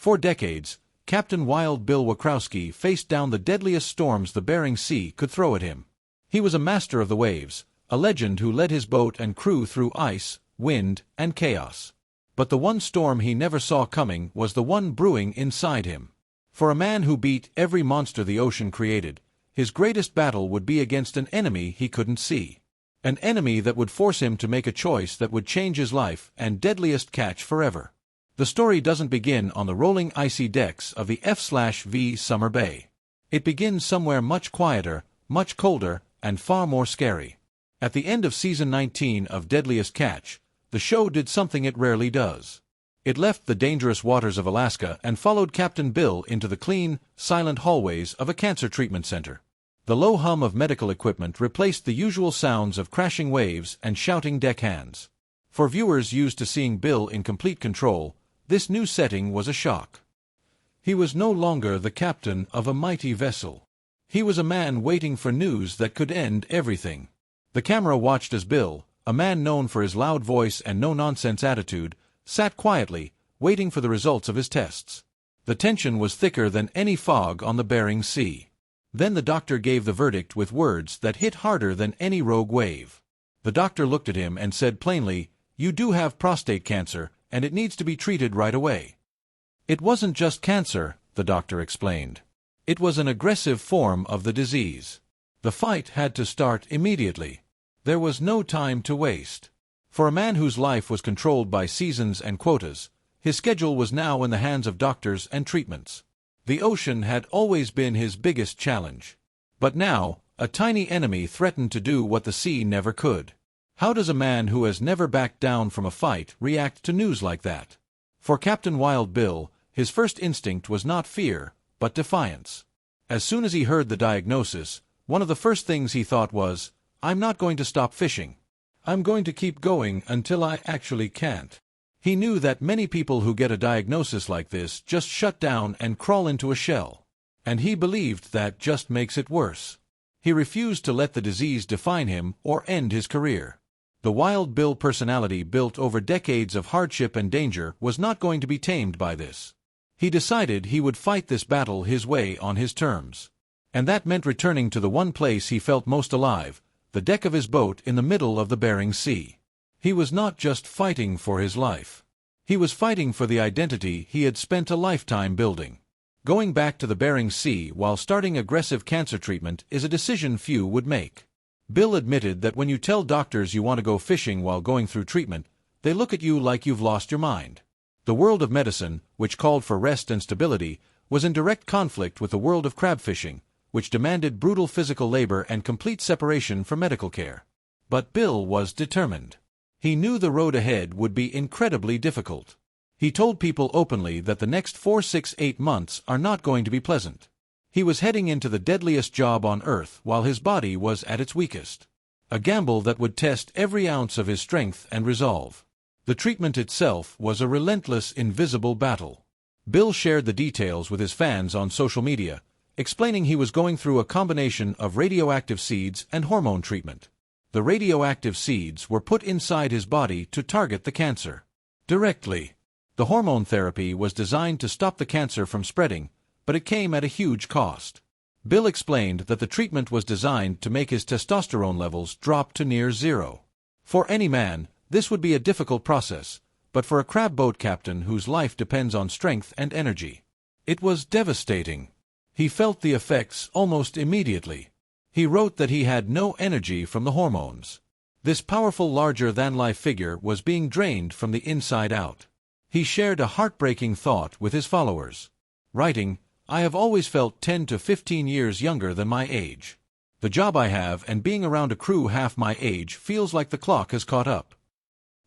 For decades, Captain Wild Bill Wichrowski faced down the deadliest storms the Bering Sea could throw at him. He was a master of the waves, a legend who led his boat and crew through ice, wind, and chaos. But the one storm he never saw coming was the one brewing inside him. For a man who beat every monster the ocean created, his greatest battle would be against an enemy he couldn't see. An enemy that would force him to make a choice that would change his life and Deadliest Catch forever. The story doesn't begin on the rolling icy decks of the F/V Summer Bay. It begins somewhere much quieter, much colder, and far more scary. At the end of Season 19 of Deadliest Catch, the show did something it rarely does. It left the dangerous waters of Alaska and followed Captain Bill into the clean, silent hallways of a cancer treatment center. The low hum of medical equipment replaced the usual sounds of crashing waves and shouting deckhands. For viewers used to seeing Bill in complete control, this new setting was a shock. He was no longer the captain of a mighty vessel. He was a man waiting for news that could end everything. The camera watched as Bill, a man known for his loud voice and no-nonsense attitude, sat quietly, waiting for the results of his tests. The tension was thicker than any fog on the Bering Sea. Then the doctor gave the verdict with words that hit harder than any rogue wave. The doctor looked at him and said plainly, "You do have prostate cancer, and it needs to be treated right away." It wasn't just cancer, the doctor explained. It was an aggressive form of the disease. The fight had to start immediately. There was no time to waste. For a man whose life was controlled by seasons and quotas, his schedule was now in the hands of doctors and treatments. The ocean had always been his biggest challenge. But now, a tiny enemy threatened to do what the sea never could. How does a man who has never backed down from a fight react to news like that? For Captain Wild Bill, his first instinct was not fear, but defiance. As soon as he heard the diagnosis, one of the first things he thought was, "I'm not going to stop fishing. I'm going to keep going until I actually can't." He knew that many people who get a diagnosis like this just shut down and crawl into a shell. And he believed that just makes it worse. He refused to let the disease define him or end his career. The Wild Bill personality built over decades of hardship and danger was not going to be tamed by this. He decided he would fight this battle his way on his terms. And that meant returning to the one place he felt most alive, the deck of his boat in the middle of the Bering Sea. He was not just fighting for his life. He was fighting for the identity he had spent a lifetime building. Going back to the Bering Sea while starting aggressive cancer treatment is a decision few would make. Bill admitted that when you tell doctors you want to go fishing while going through treatment, they look at you like you've lost your mind. The world of medicine, which called for rest and stability, was in direct conflict with the world of crab fishing, which demanded brutal physical labor and complete separation from medical care. But Bill was determined. He knew the road ahead would be incredibly difficult. He told people openly that the next 4, 6, 8 months are not going to be pleasant. He was heading into the deadliest job on Earth while his body was at its weakest. A gamble that would test every ounce of his strength and resolve. The treatment itself was a relentless, invisible battle. Bill shared the details with his fans on social media, explaining he was going through a combination of radioactive seeds and hormone treatment. The radioactive seeds were put inside his body to target the cancer directly. The hormone therapy was designed to stop the cancer from spreading, but it came at a huge cost. Bill explained that the treatment was designed to make his testosterone levels drop to near zero. For any man, this would be a difficult process, but for a crab boat captain whose life depends on strength and energy, it was devastating. He felt the effects almost immediately. He wrote that he had no energy from the hormones. This powerful larger-than-life figure was being drained from the inside out. He shared a heartbreaking thought with his followers, writing, "I have always felt 10 to 15 years younger than my age. The job I have and being around a crew half my age feels like the clock has caught up."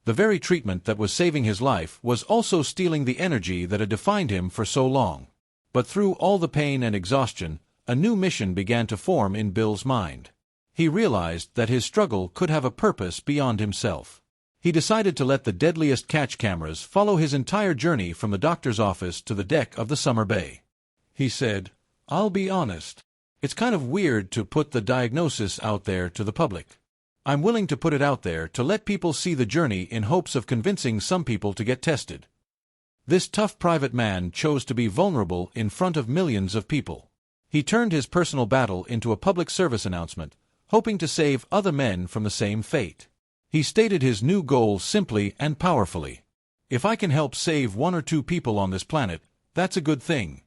The very treatment that was saving his life was also stealing the energy that had defined him for so long. But through all the pain and exhaustion, a new mission began to form in Bill's mind. He realized that his struggle could have a purpose beyond himself. He decided to let the Deadliest Catch cameras follow his entire journey from the doctor's office to the deck of the Summer Bay. He said, "I'll be honest. It's kind of weird to put the diagnosis out there to the public. I'm willing to put it out there to let people see the journey in hopes of convincing some people to get tested. This tough private man chose to be vulnerable in front of millions of people. He turned his personal battle into a public service announcement, hoping to save other men from the same fate. He stated his new goal simply and powerfully. "If I can help save 1 or 2 people on this planet, that's a good thing."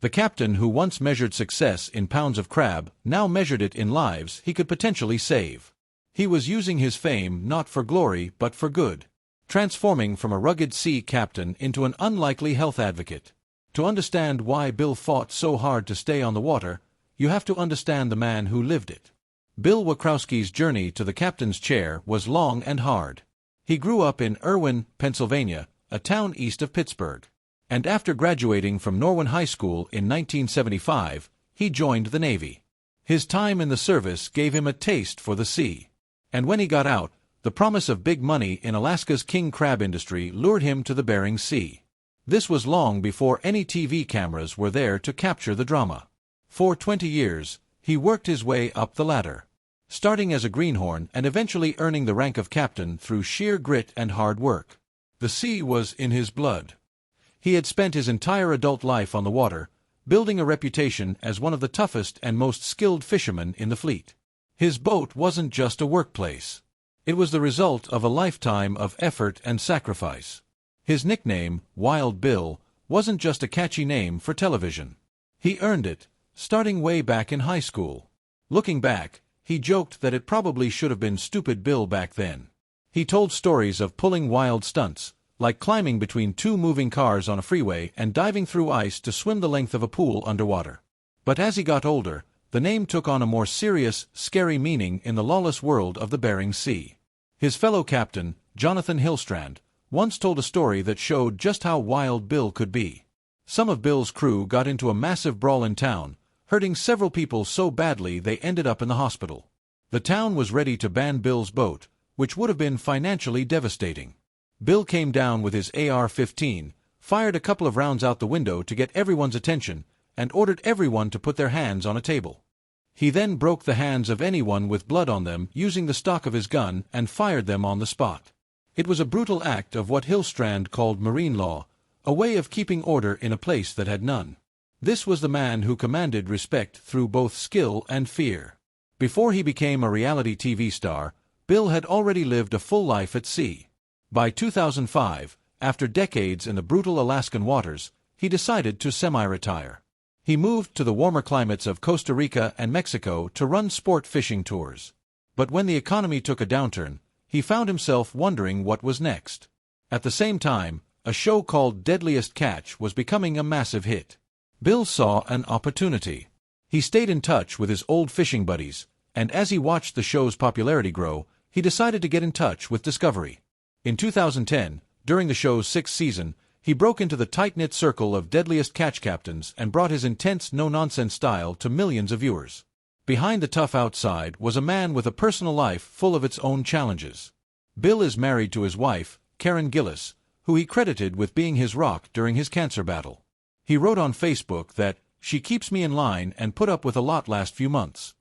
The captain who once measured success in pounds of crab now measured it in lives he could potentially save. He was using his fame not for glory but for good, transforming from a rugged sea captain into an unlikely health advocate. To understand why Bill fought so hard to stay on the water, you have to understand the man who lived it. Bill Wichrowski's journey to the captain's chair was long and hard. He grew up in Irwin, Pennsylvania, a town east of Pittsburgh. And after graduating from Norwin High School in 1975, he joined the Navy. His time in the service gave him a taste for the sea. And when he got out, the promise of big money in Alaska's king crab industry lured him to the Bering Sea. This was long before any TV cameras were there to capture the drama. For 20 years, he worked his way up the ladder, starting as a greenhorn and eventually earning the rank of captain through sheer grit and hard work. The sea was in his blood. He had spent his entire adult life on the water, building a reputation as one of the toughest and most skilled fishermen in the fleet. His boat wasn't just a workplace. It was the result of a lifetime of effort and sacrifice. His nickname, Wild Bill, wasn't just a catchy name for television. He earned it, starting way back in high school. Looking back, he joked that it probably should have been Stupid Bill back then. He told stories of pulling wild stunts, like climbing between 2 moving cars on a freeway and diving through ice to swim the length of a pool underwater. But as he got older, the name took on a more serious, scary meaning in the lawless world of the Bering Sea. His fellow captain, Jonathan Hillstrand, once told a story that showed just how wild Bill could be. Some of Bill's crew got into a massive brawl in town, hurting several people so badly they ended up in the hospital. The town was ready to ban Bill's boat, which would have been financially devastating. Bill came down with his AR-15, fired a couple of rounds out the window to get everyone's attention, and ordered everyone to put their hands on a table. He then broke the hands of anyone with blood on them using the stock of his gun and fired them on the spot. It was a brutal act of what Hillstrand called marine law, a way of keeping order in a place that had none. This was the man who commanded respect through both skill and fear. Before he became a reality TV star, Bill had already lived a full life at sea. By 2005, after decades in the brutal Alaskan waters, he decided to semi-retire. He moved to the warmer climates of Costa Rica and Mexico to run sport fishing tours. But when the economy took a downturn, he found himself wondering what was next. At the same time, a show called Deadliest Catch was becoming a massive hit. Bill saw an opportunity. He stayed in touch with his old fishing buddies, and as he watched the show's popularity grow, he decided to get in touch with Discovery. In 2010, during the show's 6th season, he broke into the tight-knit circle of Deadliest Catch captains and brought his intense, no-nonsense style to millions of viewers. Behind the tough outside was a man with a personal life full of its own challenges. Bill is married to his wife, Karen Gillis, who he credited with being his rock during his cancer battle. He wrote on Facebook that, "She keeps me in line and put up with a lot last few months."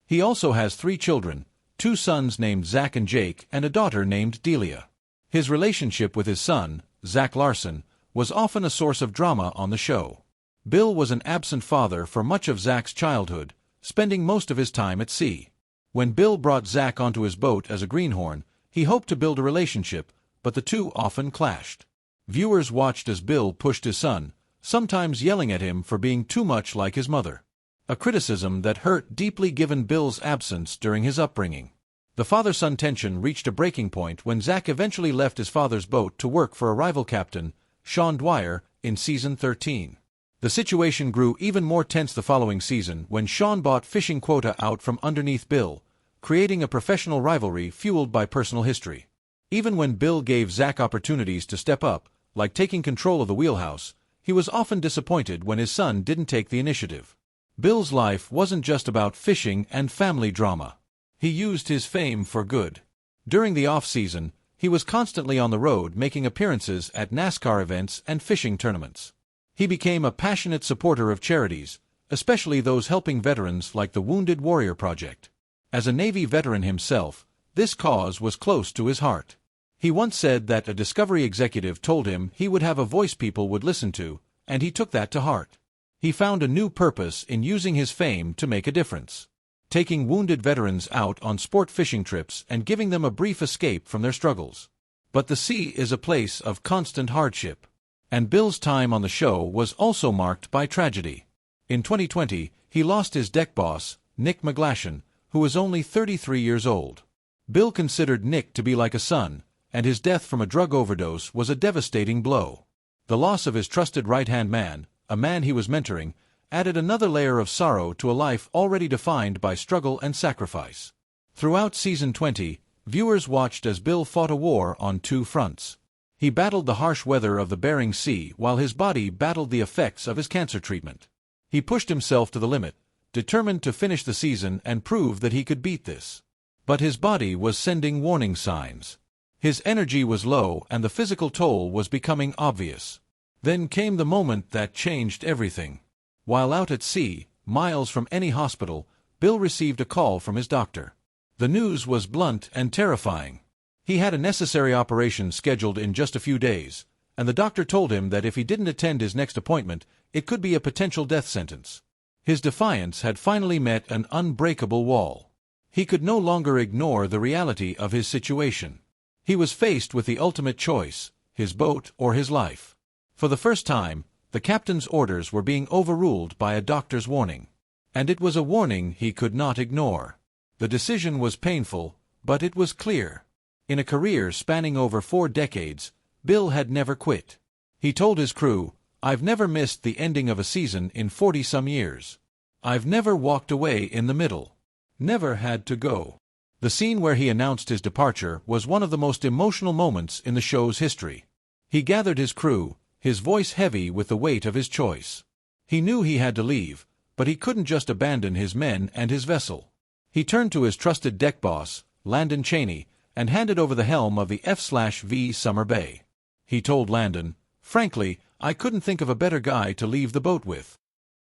He also has 3 children, 2 sons named Zach and Jake and a daughter named Delia. His relationship with his son, Zach Larson, was often a source of drama on the show. Bill was an absent father for much of Zach's childhood, spending most of his time at sea. When Bill brought Zach onto his boat as a greenhorn, he hoped to build a relationship, but the two often clashed. Viewers watched as Bill pushed his son, sometimes yelling at him for being too much like his mother. A criticism that hurt deeply given Bill's absence during his upbringing. The father-son tension reached a breaking point when Zach eventually left his father's boat to work for a rival captain, Sean Dwyer, in season 13. The situation grew even more tense the following season when Sean bought fishing quota out from underneath Bill, creating a professional rivalry fueled by personal history. Even when Bill gave Zach opportunities to step up, like taking control of the wheelhouse, he was often disappointed when his son didn't take the initiative. Bill's life wasn't just about fishing and family drama. He used his fame for good. During the off-season, he was constantly on the road making appearances at NASCAR events and fishing tournaments. He became a passionate supporter of charities, especially those helping veterans like the Wounded Warrior Project. As a Navy veteran himself, this cause was close to his heart. He once said that a Discovery executive told him he would have a voice people would listen to, and he took that to heart. He found a new purpose in using his fame to make a difference, taking wounded veterans out on sport fishing trips and giving them a brief escape from their struggles. But the sea is a place of constant hardship, and Bill's time on the show was also marked by tragedy. In 2020, he lost his deck boss, Nick McGlashan, who was only 33 years old. Bill considered Nick to be like a son, and his death from a drug overdose was a devastating blow. The loss of his trusted right-hand man, a man he was mentoring, added another layer of sorrow to a life already defined by struggle and sacrifice. Throughout Season 20, viewers watched as Bill fought a war on two fronts. He battled the harsh weather of the Bering Sea while his body battled the effects of his cancer treatment. He pushed himself to the limit, determined to finish the season and prove that he could beat this. But his body was sending warning signs. His energy was low and the physical toll was becoming obvious. Then came the moment that changed everything. While out at sea, miles from any hospital, Bill received a call from his doctor. The news was blunt and terrifying. He had a necessary operation scheduled in just a few days, and the doctor told him that if he didn't attend his next appointment, it could be a potential death sentence. His defiance had finally met an unbreakable wall. He could no longer ignore the reality of his situation. He was faced with the ultimate choice, his boat or his life. For the first time, the captain's orders were being overruled by a doctor's warning. And it was a warning he could not ignore. The decision was painful, but it was clear. In a career spanning over 4 decades, Bill had never quit. He told his crew, "I've never missed the ending of a season in 40-some years. I've never walked away in the middle. Never had to go." The scene where he announced his departure was one of the most emotional moments in the show's history. He gathered his crew, his voice heavy with the weight of his choice. He knew he had to leave, but he couldn't just abandon his men and his vessel. He turned to his trusted deck boss, Landon Cheney, and handed over the helm of the F/V Summer Bay. He told Landon, "Frankly, I couldn't think of a better guy to leave the boat with."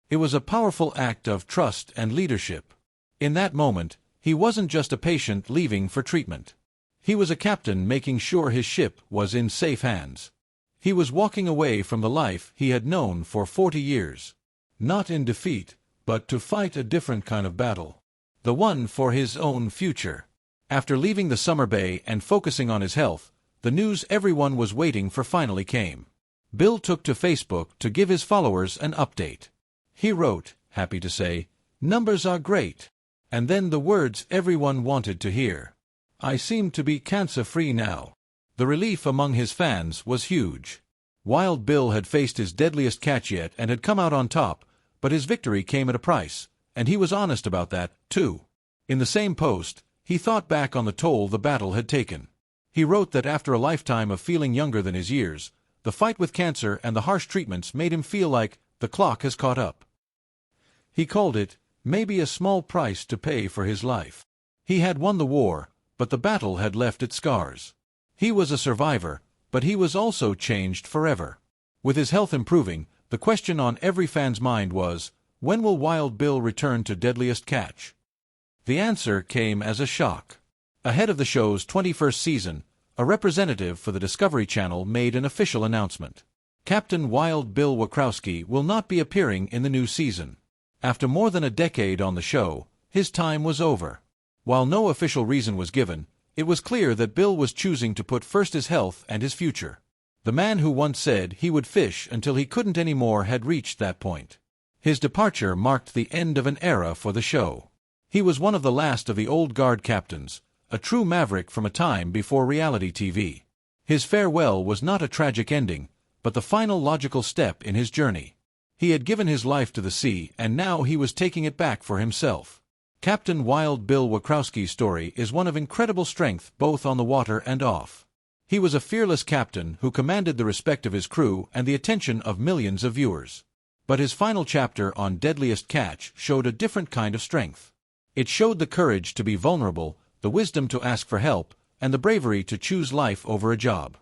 It was a powerful act of trust and leadership. In that moment, he wasn't just a patient leaving for treatment. He was a captain making sure his ship was in safe hands. He was walking away from the life he had known for 40 years. Not in defeat, but to fight a different kind of battle. The one for his own future. After leaving the Summer Bay and focusing on his health, the news everyone was waiting for finally came. Bill took to Facebook to give his followers an update. He wrote, happy to say, "Numbers are great." And then the words everyone wanted to hear. "I seem to be cancer-free now." The relief among his fans was huge. Wild Bill had faced his deadliest catch yet and had come out on top, but his victory came at a price, and he was honest about that, too. In the same post, he thought back on the toll the battle had taken. He wrote that after a lifetime of feeling younger than his years, the fight with cancer and the harsh treatments made him feel like the clock has caught up. He called it, maybe a small price to pay for his life. He had won the war, but the battle had left its scars. He was a survivor, but he was also changed forever. With his health improving, the question on every fan's mind was, when will Wild Bill return to Deadliest Catch? The answer came as a shock. Ahead of the show's 21st season, a representative for the Discovery Channel made an official announcement. Captain Wild Bill Wichrowski will not be appearing in the new season. After more than a decade on the show, his time was over. While no official reason was given, it was clear that Bill was choosing to put first his health and his future. The man who once said he would fish until he couldn't anymore had reached that point. His departure marked the end of an era for the show. He was one of the last of the old guard captains, a true maverick from a time before reality TV. His farewell was not a tragic ending, but the final logical step in his journey. He had given his life to the sea, and now he was taking it back for himself. Captain Wild Bill Wichrowski's story is one of incredible strength both on the water and off. He was a fearless captain who commanded the respect of his crew and the attention of millions of viewers. But his final chapter on Deadliest Catch showed a different kind of strength. It showed the courage to be vulnerable, the wisdom to ask for help, and the bravery to choose life over a job.